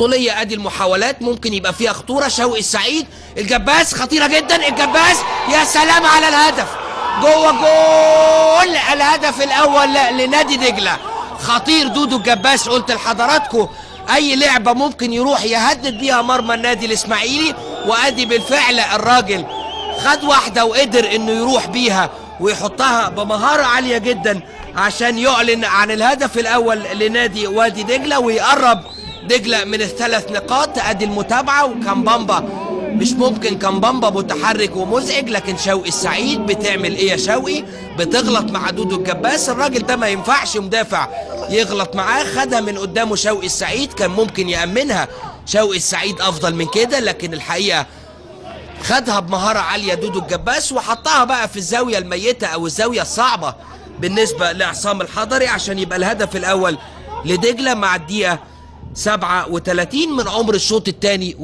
البطوليه. ادي المحاولات ممكن يبقى فيها خطوره. شوقي السعيد، الجباس خطيره جدا، الجباس يا سلام على الهدف، جوه جول الهدف الاول لنادي دجله. خطير دودو الجباس. قلت لحضراتكم اي لعبه ممكن يروح يهدد بيها مرمى النادي الاسماعيلي، وادي بالفعل الراجل خد واحده وقدر انه يروح بيها ويحطها بمهاره عاليه جدا عشان يعلن عن الهدف الاول لنادي وادي دجله ويقرب دجله من الثلاث نقاط. ادي المتابعه. وكامبامبا مش ممكن، كامبامبا متحرك ومزعج، لكن شوقي السعيد بتعمل ايه يا شوقي؟ بتغلط مع دودو الجباس. الراجل ده ما ينفعش مدافع يغلط معاه. خدها من قدامه شوقي السعيد، كان ممكن يأمنها شوقي السعيد افضل من كده، لكن الحقيقه خدها بمهاره عاليه دودو الجباس وحطها بقى في الزاويه الميته او الزاويه الصعبه بالنسبه لعصام الحضري عشان يبقى الهدف الاول لدجله مع الدقيقه 37 من عمر الشوط الثاني.